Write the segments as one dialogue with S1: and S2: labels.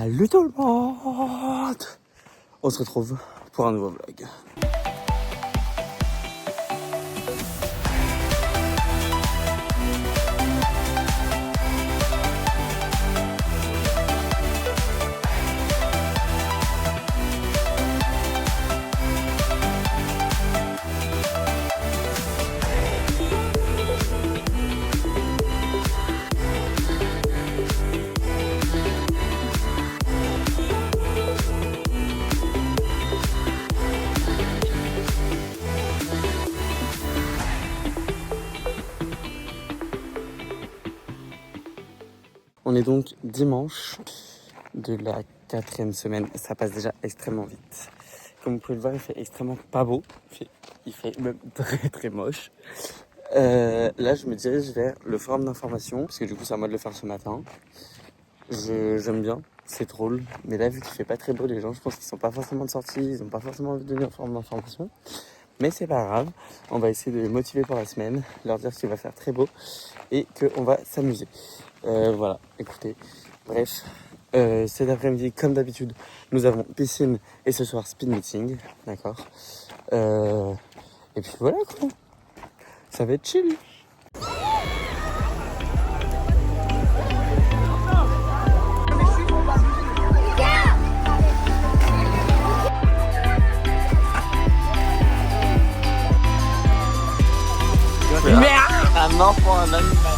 S1: Salut tout le monde! On se retrouve pour un nouveau vlog. On est donc dimanche de la 4e semaine. Ça passe déjà extrêmement vite. Comme vous pouvez le voir, il fait extrêmement pas beau. Il fait même très très moche. Là, je me dirige vers le forum d'information, parce que du coup, c'est à moi de le faire ce matin. J'aime bien, c'est drôle. Mais là, vu qu'il fait pas très beau, les gens, je pense qu'ils sont pas forcément de sortie, ils ont pas forcément envie de venir au forum d'information. Mais c'est pas grave, on va essayer de les motiver pour la semaine, leur dire qu'il va faire très beau et qu'on va s'amuser. Voilà, écoutez, bref, cet après-midi, comme d'habitude, nous avons piscine et ce soir speed meeting, d'accord. Et puis voilà quoi, ça va être chill. Merde, un enfant, un animal.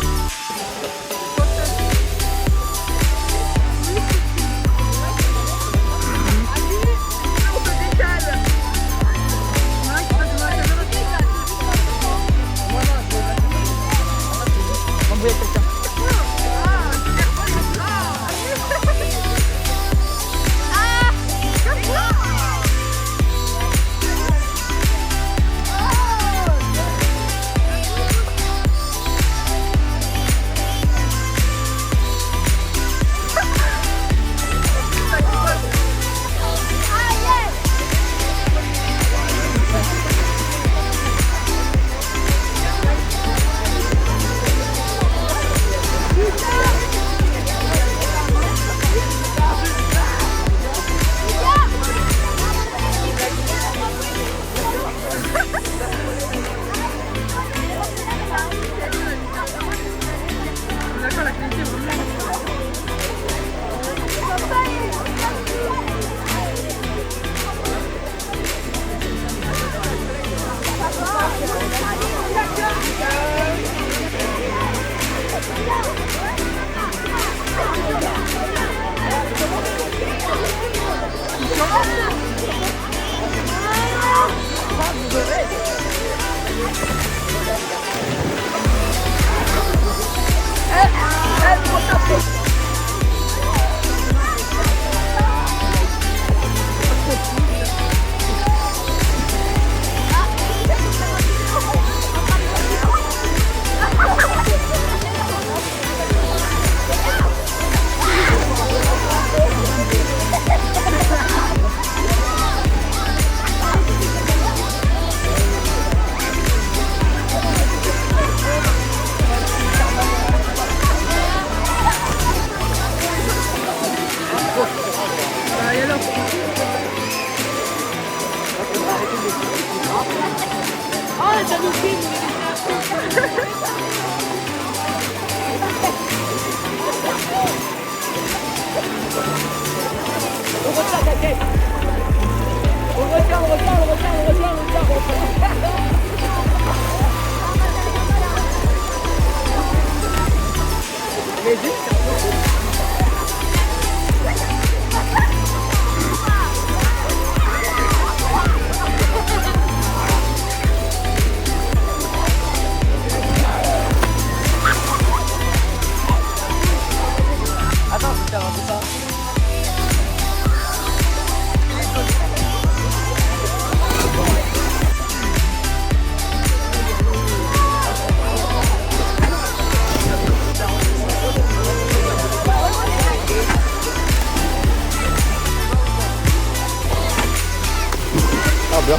S1: Bien.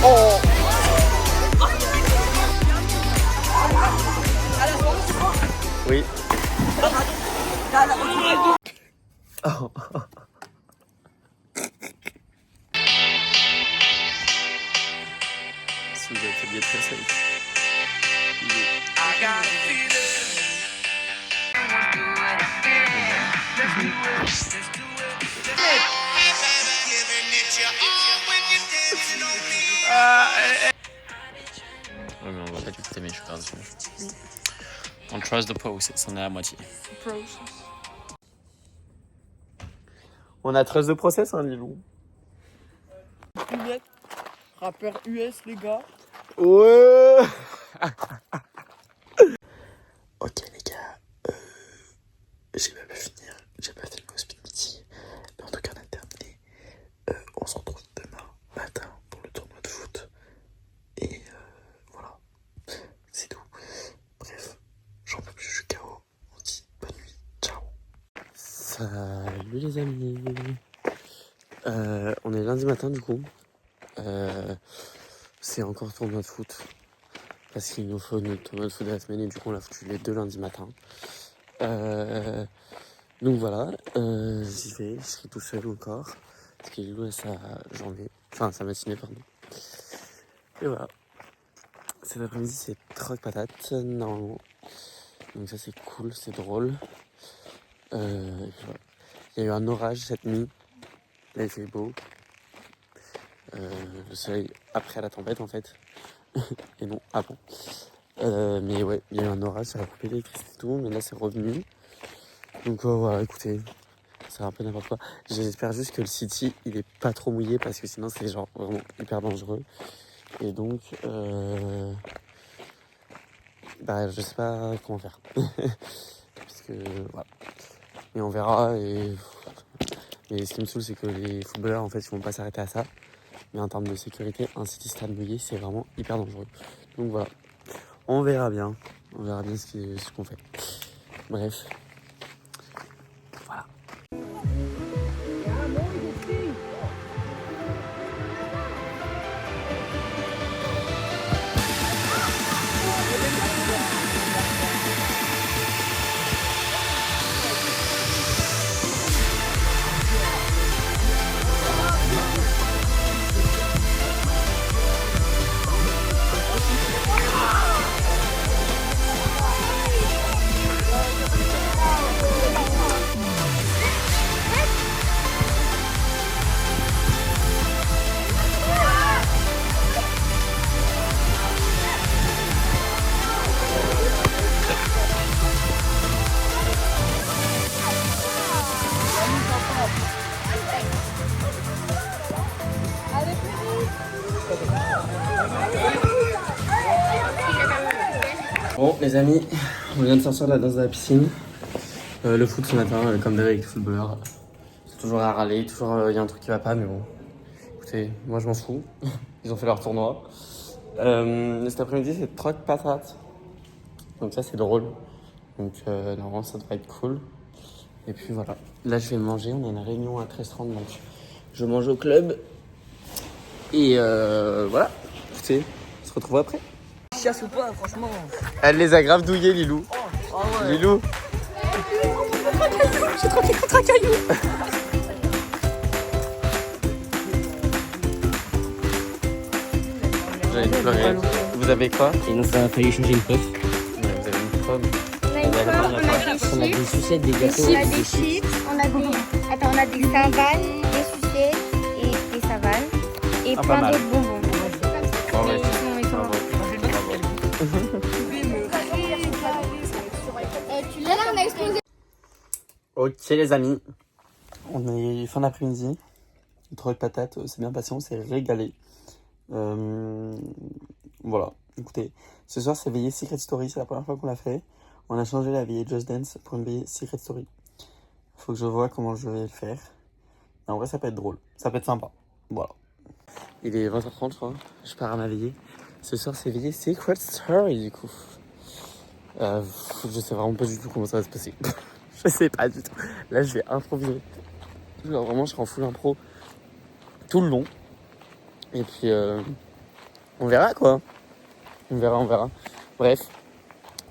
S1: Oh. Oui. Oh. Si vous êtes habillé très safe. Ouais, mais on va pas t'écouter, mais je suis par-dessus. On trust the process, on est à moitié. On a trust the process, hein, Lilou.
S2: Rappeur US, les gars.
S1: Ouais. Ok les gars, j'ai pas pu finir, j'ai pas fait le speed meeting, mais en tout cas on a terminé. On se retrouve demain matin pour le tournoi de foot. Et voilà, c'est tout. Bref, j'en peux plus, je suis KO. On se dit bonne nuit, ciao. Salut les amis. On est lundi matin du coup. C'est encore tournoi de foot. Parce qu'il nous faut notre tournoi de foot de la semaine et du coup on l'a foutu les 2 lundis matin. Donc voilà, j'y vais, je serai tout seul encore. Parce qu'il loue sa journée, enfin sa matinée pardon. Et voilà. Cet après-midi c'est troc patate normalement. Donc ça c'est cool, c'est drôle. Et puis voilà. Il y a eu un orage cette nuit. Là il fait beau. Le soleil après la tempête en fait. Et non avant. Mais ouais, il y a eu un orage, ça a coupé l'électricité et tout, mais là c'est revenu. Donc voilà, écoutez, c'est un peu n'importe quoi. J'espère juste que le City il est pas trop mouillé parce que sinon c'est genre vraiment hyper dangereux. Et donc bah je sais pas comment faire. Parce que voilà. Mais on verra et ce qui me saoule c'est que les footballeurs en fait ils vont pas s'arrêter à ça. Mais en termes de sécurité, un City stade mouillé c'est vraiment hyper dangereux. Donc voilà. On verra bien. On verra bien ce qu'on fait. Bref. Voilà. Bon les amis, on vient de sortir de la danse de la piscine. Le foot ce matin, comme d'hab avec les footballeurs, c'est toujours à râler, toujours il y a un truc qui va pas, mais bon. Écoutez, moi je m'en fous. Ils ont fait leur tournoi. Cet après-midi c'est troc patate. Donc ça c'est drôle. Donc normalement ça devrait être cool. Et puis voilà. Là je vais manger, on a une réunion à 13h30 donc je mange au club. Et voilà. Écoutez, on se retrouve après.
S2: Chasse ou pas, franchement.
S1: Elle les a grave douillés, Lilou.
S2: Ah ouais.
S1: Lilou.
S2: J'ai troqué contre un caillou.
S1: J'allais pleurer. Vous avez quoi?
S2: Et donc ça a failli changer une puff.
S1: Vous avez une pomme.
S3: On a une pomme, on a des
S2: sucettes, des gâteaux.
S3: chips, on a des chips, on a des... Attends, on a des savanes, des sucettes et des savanes. Et plein
S1: mal.
S3: d'autres bonbons.
S1: Bon, ouais.
S3: Ils sont tu l'as là, on a explosé.
S1: Ok les amis, on est fin d'après-midi. Le troc patate, c'est bien passé, on s'est régalé. Voilà, écoutez, ce soir c'est veillée Secret Story, c'est la première fois qu'on l'a fait. On a changé la veillée Just Dance pour une veillée Secret Story. Faut que je vois comment je vais le faire. Et en vrai ça peut être drôle, ça peut être sympa. Voilà. Il est 20h30 je crois, je pars à ma veillée. Ce soir c'est veillée Secret Story du coup. Je sais vraiment pas du tout comment ça va se passer. Je sais pas du tout. Là je vais improviser. Genre, vraiment je serai en full impro tout le long. Et puis on verra quoi. On verra. Bref,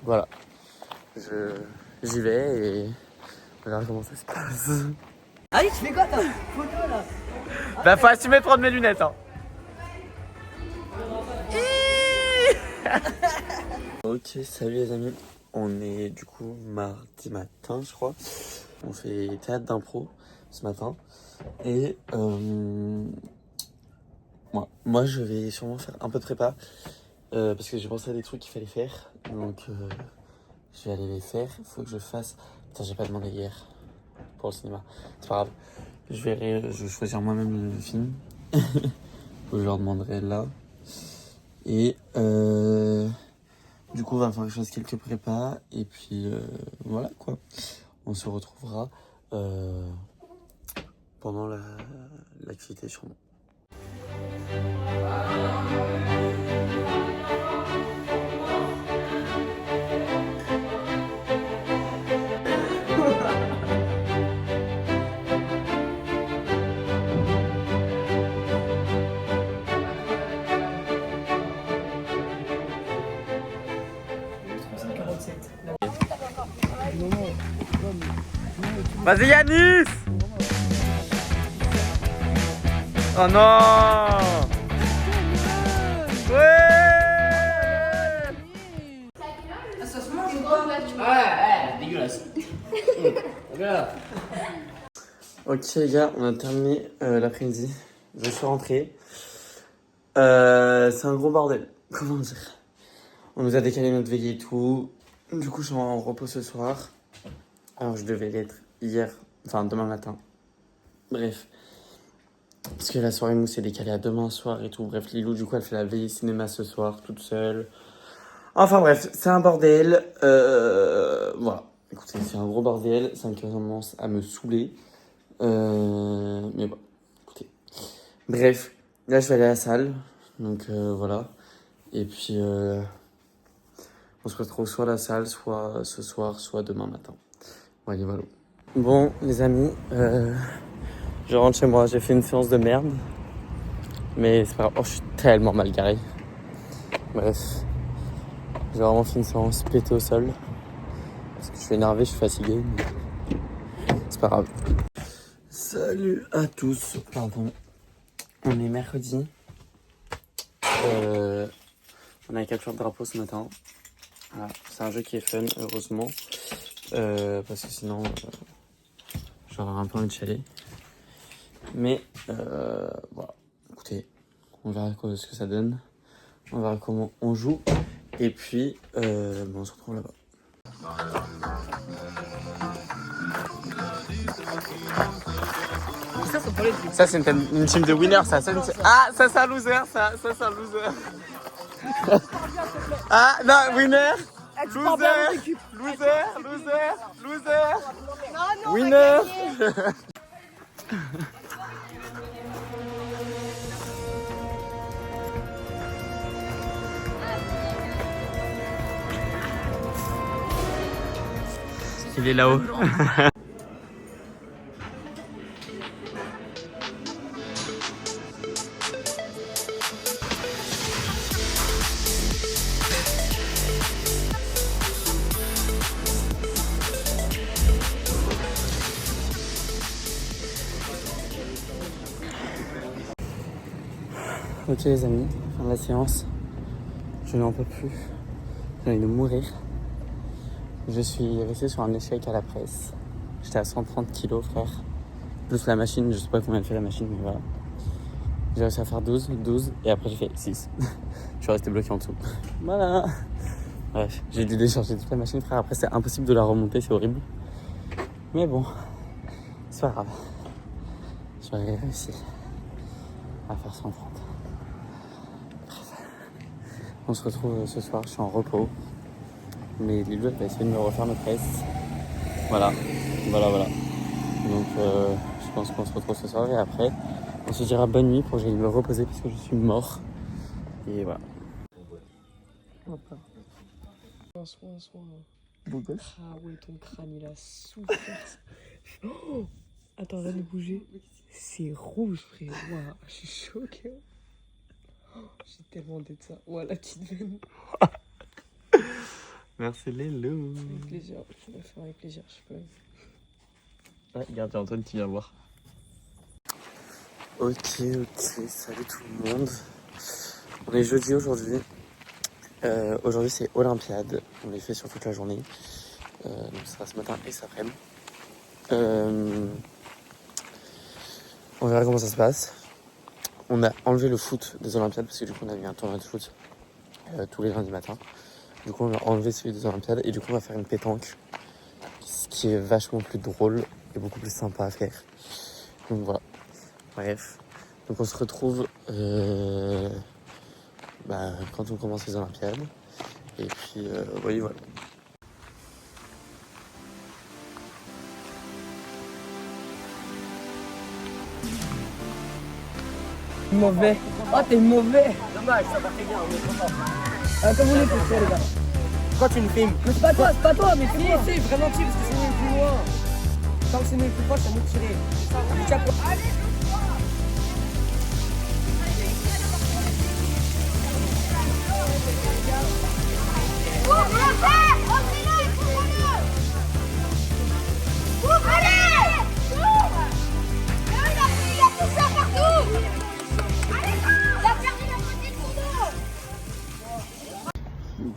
S1: voilà. J'y vais et on verra comment ça se passe.
S2: Allez, tu fais quoi ta photo là?
S1: Bah faut assumer de prendre mes lunettes hein. Ok, salut les amis. On est du coup mardi matin je crois. On fait théâtre d'impro ce matin. Et moi je vais sûrement faire un peu de prépa. Parce que j'ai pensé à des trucs qu'il fallait faire. Donc je vais aller les faire. Il faut que je fasse... Putain, j'ai pas demandé hier pour le cinéma. C'est pas grave. Je vais choisir moi-même le film. Je leur demanderai là. Et du coup, il va falloir que je fasse quelques prépas. Et puis voilà quoi. On se retrouvera pendant l'activité sûrement. Vas-y Yanis! Oh non! Ouais!
S2: Ça se mange ou quoi? Ouais, dégueulasse. Regarde.
S1: Ok les gars, on a terminé l'après-midi. Je suis rentré. C'est un gros bordel. Comment dire? On nous a décalé notre veillée et tout. Du coup, je suis en repos ce soir. Alors, je devais l'être hier, enfin demain matin. Bref. Parce que la soirée mousse est décalée à demain soir et tout. Bref, Lilou, du coup, elle fait la veillée cinéma ce soir, toute seule. Enfin bref, c'est un bordel. Voilà. Écoutez, c'est un gros bordel. Ça commence à me saouler. Mais bon, écoutez. Bref, là, je vais aller à la salle. Donc, voilà. Et puis, on se retrouve soit à la salle, soit ce soir, soit demain matin. Voilà, voilà. Bon, les amis, je rentre chez moi. J'ai fait une séance de merde. Mais c'est pas grave. Oh, je suis tellement mal garé. Bref. J'ai vraiment fait une séance pétée au sol. Parce que je suis énervé, je suis fatigué. Mais c'est pas grave. Salut à tous. Pardon. On est mercredi. On a capturé le drapeau ce matin. Voilà. C'est un jeu qui est fun, heureusement. Parce que sinon, j'aurais un peu envie de chialer. Mais voilà. Écoutez, on verra ce que ça donne. On verra comment on joue. Et puis, on se retrouve là-bas. Ça, c'est une team de winners, ça. Ah, ça, c'est un loser, ça c'est un loser. Ah, non, winner. Loser. Winner. Il est là-haut. Ok les amis, fin de la séance. Je n'en peux plus. J'ai envie de mourir. Je suis resté sur un échec à la presse. J'étais à 130 kilos, frère. Plus la machine, je sais pas combien elle fait la machine, mais voilà. J'ai réussi à faire 12, et après j'ai fait 6. Je suis resté bloqué en dessous. Voilà. Bref, j'ai dû décharger toute la machine, frère. Après, c'est impossible de la remonter, c'est horrible. Mais bon, c'est pas grave. J'aurais réussi à faire 130. Bref. On se retrouve ce soir, je suis en repos. Mais Lilou, elle va essayer de me refaire mes presses. Voilà. Donc, je pense qu'on se retrouve ce soir et après, on se dira bonne nuit pour que j'aille me reposer parce que je suis mort. Et voilà.
S2: Soin.
S1: Beau gosse.
S2: Ah ouais, ton crâne il a souffert. Oh, attends, arrête de bouger. C'est rouge, frère. Waouh, je suis choquée. Oh, j'ai tellement honte de ça. Ouah, la petite veine.
S1: Merci Lélo.
S2: Avec plaisir, je vais faire avec plaisir, je sais pas.
S1: Ah, regarde, Antoine qui vient voir. Ok, salut tout le monde. On est jeudi aujourd'hui. Aujourd'hui c'est Olympiade. On les fait sur toute la journée. Donc ça sera ce matin et cet après-midi. On verra comment ça se passe. On a enlevé le foot des Olympiades parce que du coup on avait un tournoi de foot tous les lundis matins. Du coup on a enlevé celui des Olympiades et du coup on va faire une pétanque. Ce qui est vachement plus drôle et beaucoup plus sympa à faire. Donc voilà. Bref. Donc on se retrouve quand on commence les Olympiades. Et puis oui voilà.
S2: Mauvais. Oh, t'es mauvais. Dommage, ça partait bien, on est content. Comme vous voulez, les gars.
S4: Pourquoi tu me filmes?
S2: Mais c'est pas toi, mais filme. C'est vraiment tirer parce que c'est nous le plus loin. Tant que c'est nous le plus proche, c'est nous de tirer. Allez,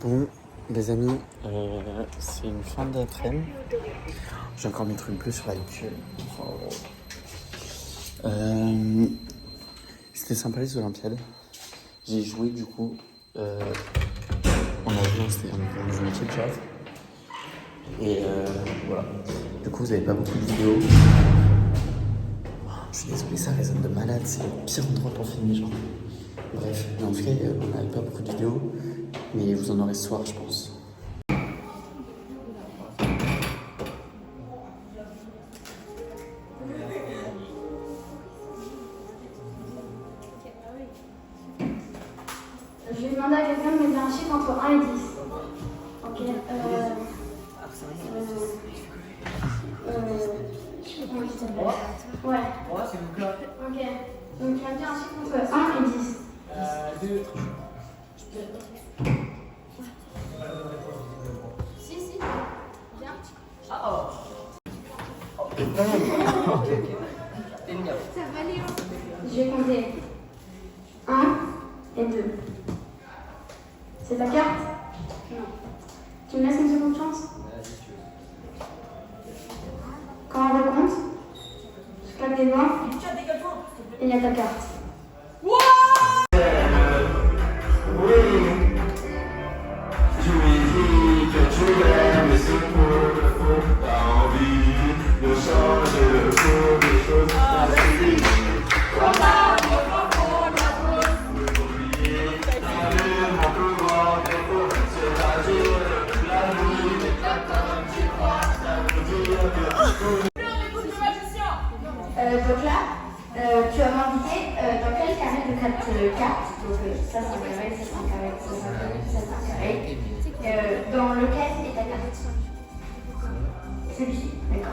S1: Bon, les amis, c'est une fin d'après-midi. Je vais encore mettre une pluie sur la queue. C'était sympa les Olympiades. J'ai joué du coup. On a joué, c'était un jeu métier de chat. Et voilà. Du coup, vous avez pas beaucoup de vidéos. Je suis désolé, ça résonne de malade. C'est le pire endroit pour filmer, genre. Bref, mais en tout cas, on n'avait pas beaucoup de vidéos. Mais vous en aurez ce soir, je pense.
S5: Je vais demander à quelqu'un de me dire un chiffre entre 1 et 10. Ok. Ouais. Ok. Donc tu vas me dire un chiffre entre 1 et 10. 2. Si. Viens. Ça va aller. Je vais compter 1 et 2. C'est ta carte? Non. Tu me laisses une seconde chance? Quand on recompte, je claque des doigts et il y a ta carte. Donc là, tu vas m'indiquer dans quel carré de 4 cartes, donc ça c'est un carré, ça c'est un carré, ça c'est un carré, ça c'est un carré, dans lequel est ta carte. Celui-ci, d'accord.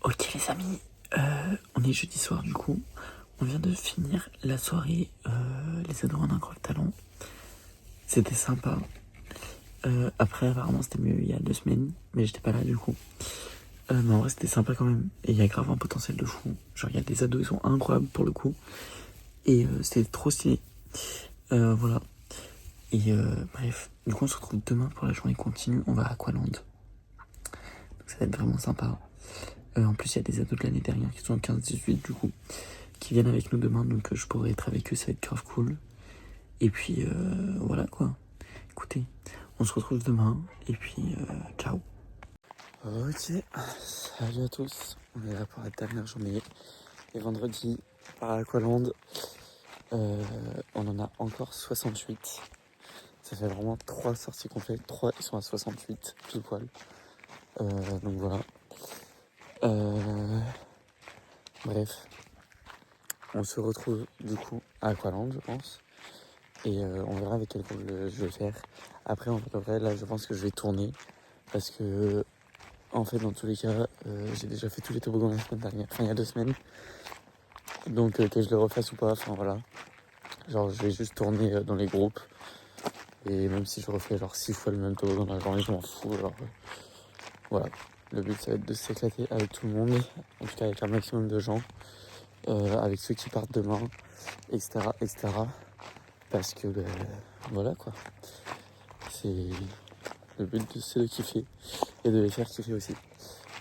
S1: Ok les amis, on est jeudi soir du coup. On vient de finir la soirée les ados en un gros talon. C'était sympa. Après, apparemment, c'était mieux il y a 2 semaines, mais j'étais pas là du coup. Mais en vrai, c'était sympa quand même. Et il y a grave un potentiel de fou. Genre, il y a des ados, ils sont incroyables pour le coup. Et c'était trop stylé. Voilà. Et bref, du coup, on se retrouve demain pour la journée continue. On va à Aqualand. Donc, ça va être vraiment sympa. En plus, il y a des ados de l'année dernière qui sont en 15-18 du coup, qui viennent avec nous demain. Donc, je pourrai être avec eux, ça va être grave cool. Et puis, voilà quoi. Écoutez, on se retrouve demain. Et puis, ciao. Ok, salut à tous. On est là pour la dernière journée. Et vendredi, par Aqualand. On en a encore 68. Ça fait vraiment 3 sorties complètes. 3, ils sont à 68, tout poil. Donc voilà. Bref. On se retrouve du coup à Aqualand, je pense. Et on verra avec quel groupe je vais faire. Après, en vrai, là, je pense que je vais tourner. Parce que, en fait, dans tous les cas, j'ai déjà fait tous les toboggans la semaine dernière. Enfin, il y a 2 semaines. Donc, que je le refasse ou pas, enfin voilà. Genre, je vais juste tourner dans les groupes. Et même si je refais genre 6 fois le même toboggan dans la journée, je m'en fous. Genre, voilà. Le but, ça va être de s'éclater avec tout le monde. En tout cas, avec un maximum de gens. Avec ceux qui partent demain, etc. etc. Parce que, voilà quoi. C'est... Le but, c'est de kiffer. Et de les faire kiffer aussi.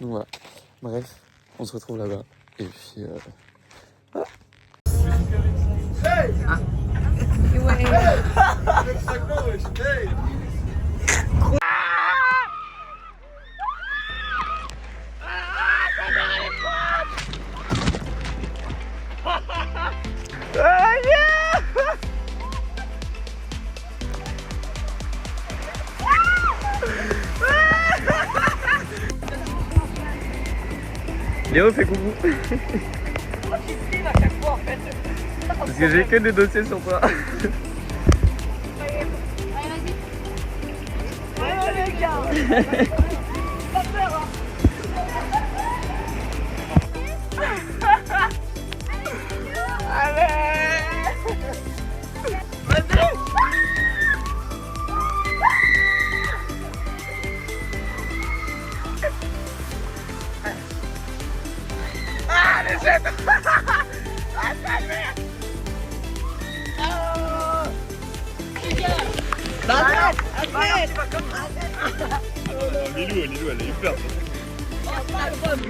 S1: Donc voilà. Bref, on se retrouve là-bas. Et puis... voilà. Léo, fais coucou. Parce que j'ai que des dossiers sur toi. Lilou, elle a eu peur.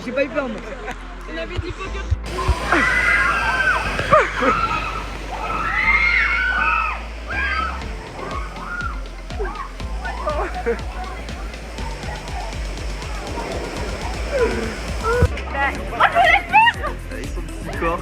S2: J'ai pas eu peur, moi. On avait dit faut
S1: Avec son petit corps.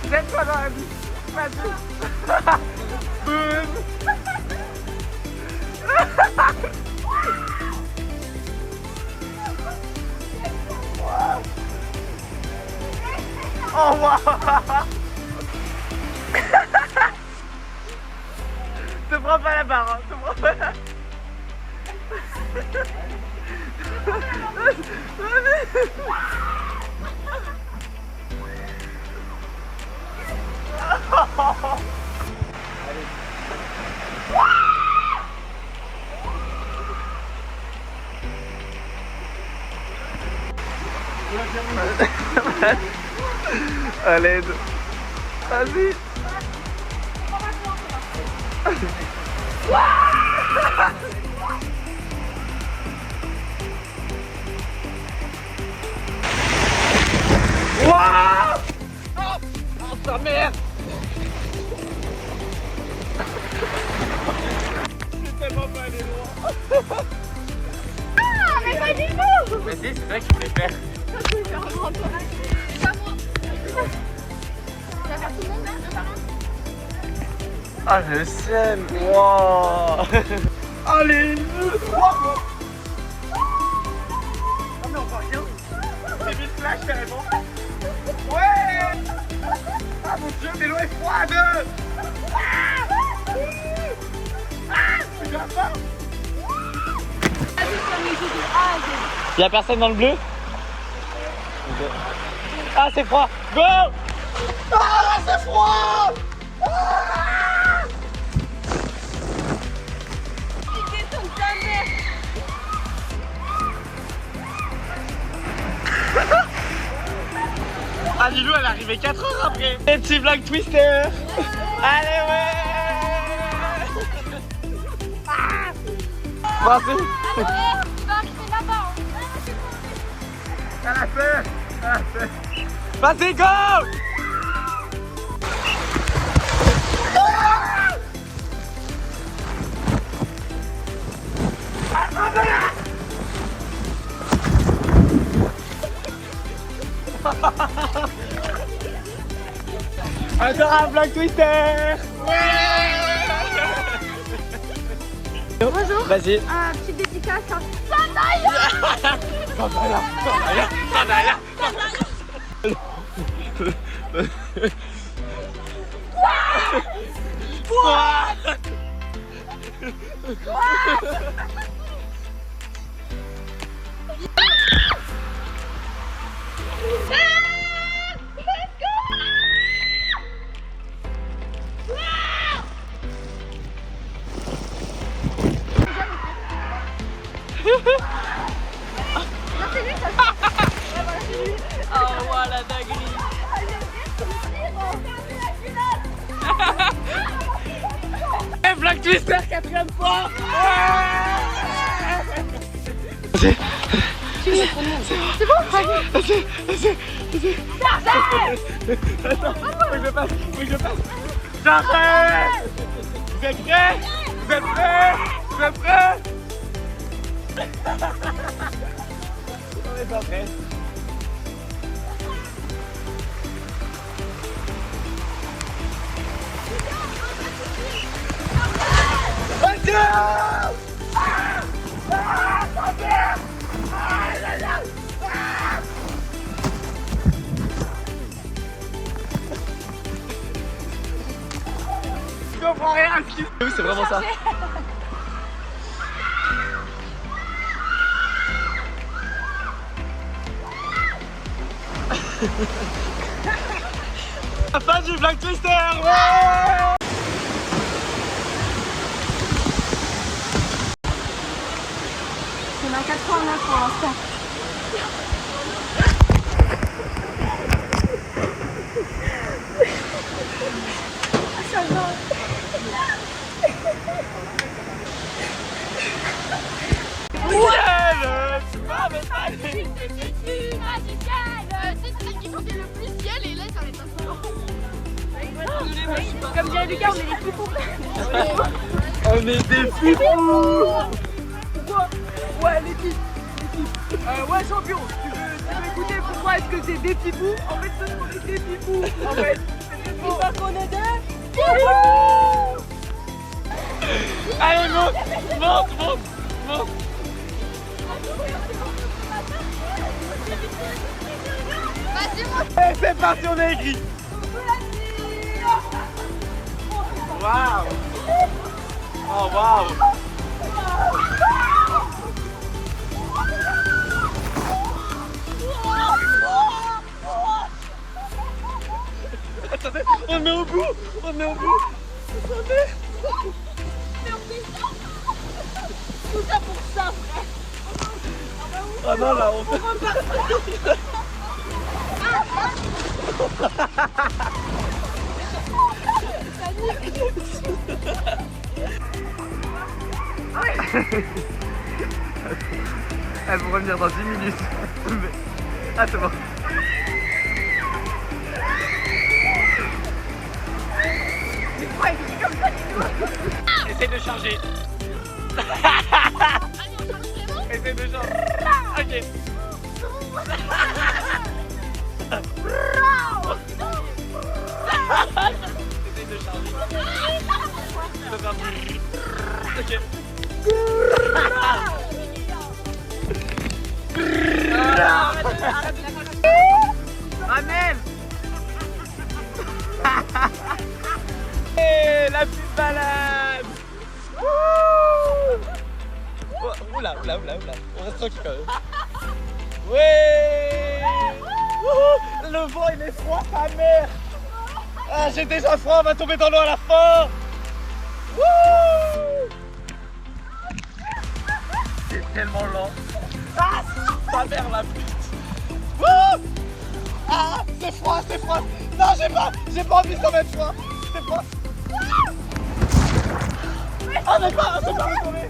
S1: Jette-toi dans la vie. Vas-y. Boum. Oh wow. Te prends pas la barre, hein. Te prends pas la... À l'aide. Vas-y. Wouah! Oh sa mère! C'est tellement pas allé loin.
S5: Ah, mais pas du tout.
S1: Mais si, c'est ça qu'il voulait faire.
S5: Je vais faire un grand tour. C'est pas moi. Tu vas faire tout le monde là, un par un.
S1: Ah, le ciel. Wow. Allez. Ah, mais on voit rien. C'est vite flash carrément. Ouais. Ah mon dieu, mais l'eau est froide. J'ai faim. Y'a personne dans le bleu? Ah, c'est froid. Go. Ah, c'est froid. Ah, Lilou, elle est arrivée 4 heures après. Les petits vlogs Twister. Allez, ouais. Vas-y.
S5: Tu vas arriver là-bas.
S1: Elle a fait. Elle a fait. Vas-y, go. Encore un vlog Twister.
S5: Bonjour.
S1: Vas-y.
S5: Petite dédicace.
S1: Sandalia.
S2: Oh, voilà, dinguerie.
S1: Et vlog Twister 4e fois.
S5: C'est bon, vas-y.
S1: Attends, faut que je passe. J'arrête. Vous êtes prêts? On est pas prêts. Je comprends rien à ce qui se passe. Oui, c'est vraiment ça. La fin du vlog Twister. Ouais.
S5: On a 4 fois en 9 pour l'instant. Ça va.
S1: Tu vas me aller.
S5: C'est celui qui chantait le plus ciel et là ça va être un peu.
S2: Comme dirait Lucas, on est les plus fous.
S1: On est des fifous.
S2: Ouais, les filles. Ouais, champion, tu veux écouter pourquoi est-ce que c'est des fifous? En fait, ce sont des fifous. En fait, c'est parce qu'on est des fifous.
S1: Allez, monte. Et c'est parti, on est écrit. Waouh. Oh waouh. Attendez, on met au bout. Attendez.
S5: Tout ça pour ça, frère.
S1: Ah non, là, on fait... Elles vont revenir dans 10 minutes. Ah, c'est bon. Essaye de charger. Essaye de charger. Ok. Essaye de charger. Ok. Amel. Hey, la petite balade. Oula, oula, oula, oula. On reste tranquille quand même. Ouais. Le vent il est froid, sa mère. Ah, j'ai déjà froid, on va tomber dans l'eau à la fin. C'est tellement lent. Ah, sa mère la pute. Ah, c'est froid, c'est froid. Non, j'ai pas envie de mettre froid. C'est froid. Ah, on n'est pas retombé.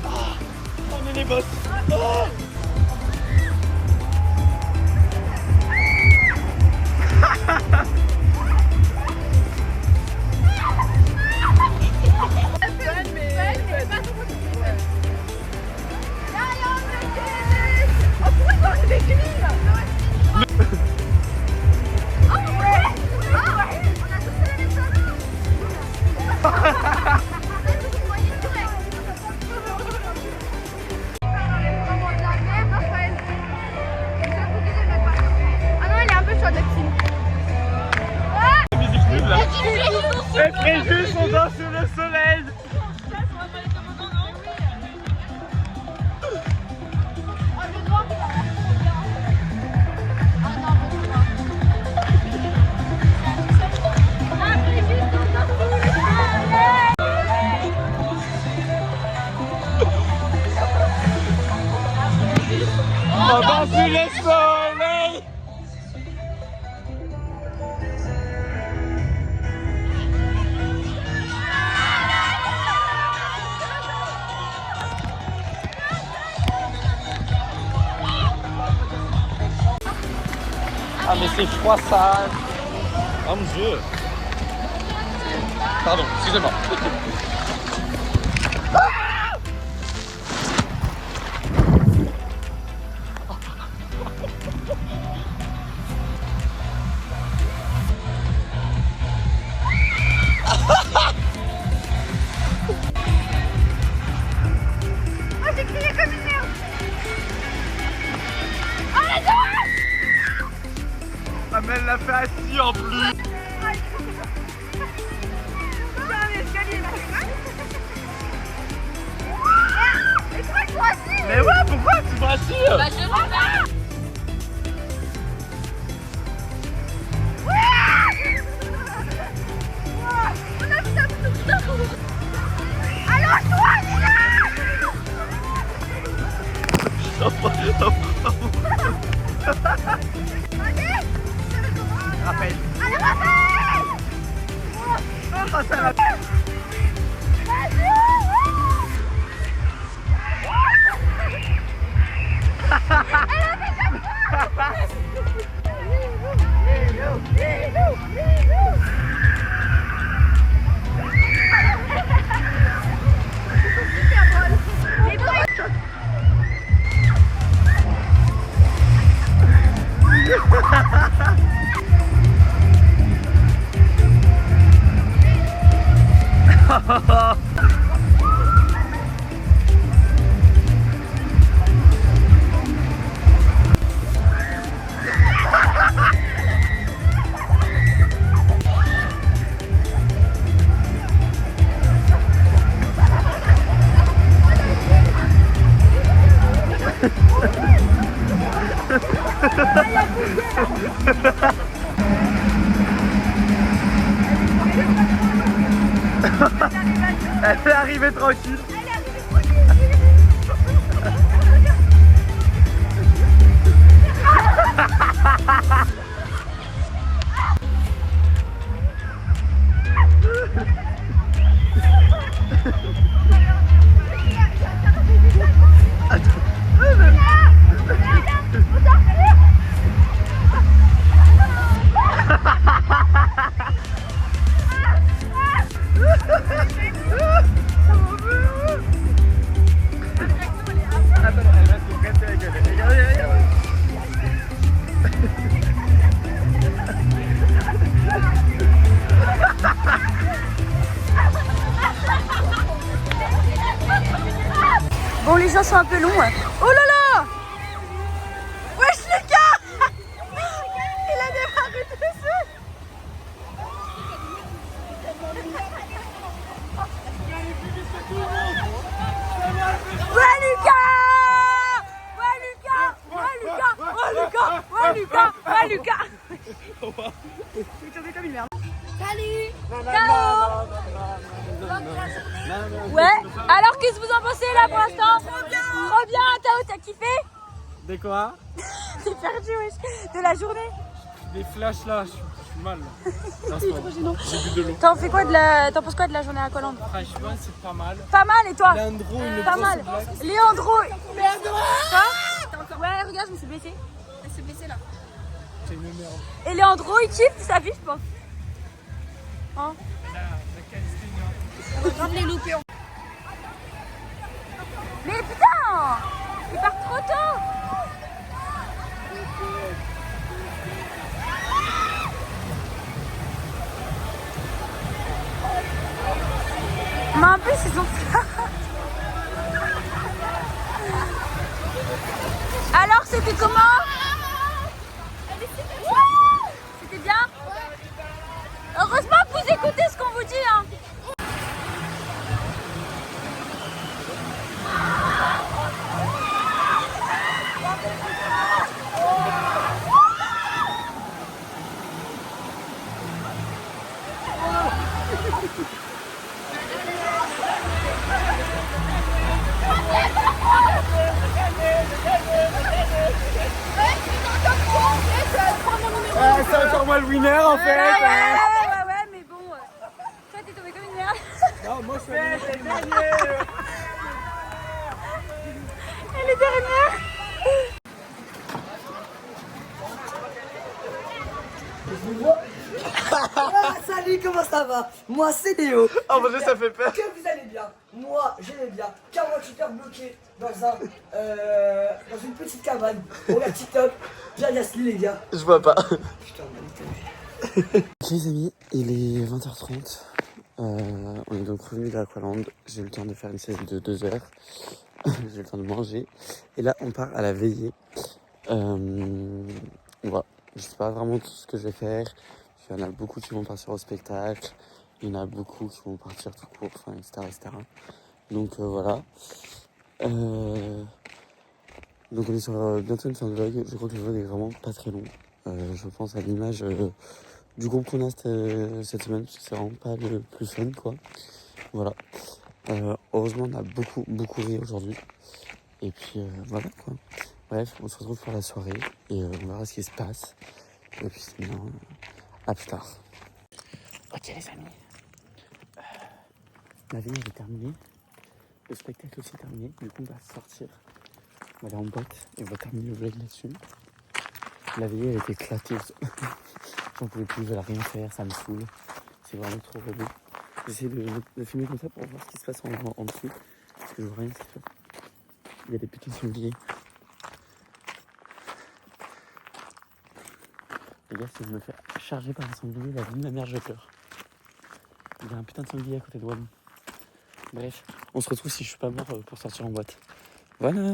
S1: Ah, on est les boss. Oh. Les préjus sont dans sous le soleil. On va sous le soleil. Ah mais c'est froid ça. Oh mon dieu. Pardon, excusez-moi.
S3: J'ai crié comme une merde.
S1: Amel l'a fait assis en plus. Mais ouais, pourquoi tu vas assis?
S2: Bah je vois pas.
S1: Raphaël.
S3: Allez, Raphaël!
S1: Oh, ça va. Elle est arrivée tranquille. Attends, elle va se casser la gueule. Regardez, regardez.
S2: Bon, les gens sont un peu longs. Oh là là! Wesh les gars! Il a démarré dessus! Ouais Lucas! Ouais Lucas! Ouais Lucas! Ouais Lucas! Ouais Lucas! Ouais Lucas! Il est tombé comme une merde. Salut! Ciao! Ouais, alors qu'est-ce que vous en pensez là pour l'instant? Trop bien! Trop bien, Tao, t'as kiffé?
S4: De quoi?
S2: T'es perdu, wesh. De la journée?
S4: Les flashs là, je suis mal là. J'ai bu de l'eau.
S2: T'en penses quoi de la journée à Aqualand?
S4: Franchement, c'est pas mal.
S2: Pas mal, et toi?
S4: Léandro, une
S2: Pas
S4: grosse
S2: mal.
S4: blague.
S2: Léandro. Quoi? Ouais, regarde, je me suis blessée. Elle s'est blessée là.
S4: C'est une merde.
S2: Et Léandro, il kiffe sa vie, je pense. Hein? Mais putain! Il part trop tôt! Mais en plus, ils ont... Alors, c'était comment? C'était bien? Heureusement que vous écoutez ce qu'on vous dit, hein.
S4: C'est encore moi le winner en fait.
S2: Ouais, mais bon. Toi, t'es tombé comme une merde.
S4: Non, moi je suis le dernier.
S2: Elle est dernière.
S6: Ah, salut, comment ça va? Moi c'est Léo.
S4: Oh mon dieu, ça fait peur.
S6: Que vous allez bien? Moi je vais bien. 48 heures bloquées dans une petite cabane. On regarde TikTok. Bien Yasli les gars.
S1: Je vois pas.
S6: Putain, on a
S1: Ok les amis, il est 20h30. On est donc revenu d'Aqualand. J'ai eu le temps de faire une sieste de 2 heures. J'ai eu le temps de manger. Et là, on part à la veillée. Voilà. Je sais pas vraiment tout ce que je vais faire. Il y en a beaucoup qui vont partir au spectacle. Il y en a beaucoup qui vont partir tout court, enfin, etc. Donc voilà. Donc on est sur bientôt une fin de vlog. Je crois que le vlog est vraiment pas très long. Je pense à l'image du groupe qu'on a cette semaine, parce que c'est vraiment pas le plus fun, quoi. Voilà. Heureusement, on a beaucoup ri aujourd'hui. Et puis voilà, quoi. Bref, on se retrouve pour la soirée et on verra ce qui se passe. Et puis sinon, à plus tard. Ok les amis. La veille est terminée. Le spectacle aussi terminé. Du coup, on va sortir. On va aller en boîte et on va terminer le vlog là-dessus. La veillée elle était éclatée. J'en pouvais plus, je vais rien faire, ça me saoule. C'est vraiment trop relou. J'essaie de filmer comme ça pour voir ce qui se passe en dessous. Parce que je vois rien ce qui se passe. Il y a des petits sangliers. Les gars, si je me fais charger par un sanglier, la vie de ma mère, je pleure. Il y a un putain de sanglier à côté de Wallon. Bref, on se retrouve si je suis pas mort pour sortir en boîte. Voilà.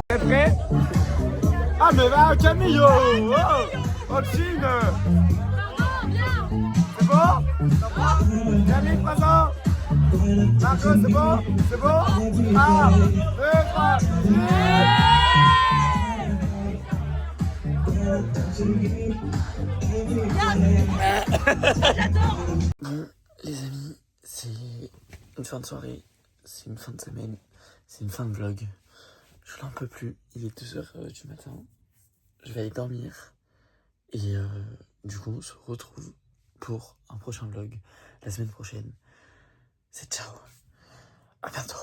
S4: T'es prêt? Ah mais va Camille, oh, Oxine. C'est bon? Camille présent. Marco c'est bon? C'est bon? 1, 2, 3,
S1: Bon, les amis, c'est une fin de soirée, c'est une fin de semaine, c'est une fin de vlog. Je n'en peux plus, il est 2h du matin, je vais aller dormir. Et du coup, on se retrouve pour un prochain vlog la semaine prochaine. C'est ciao, à bientôt.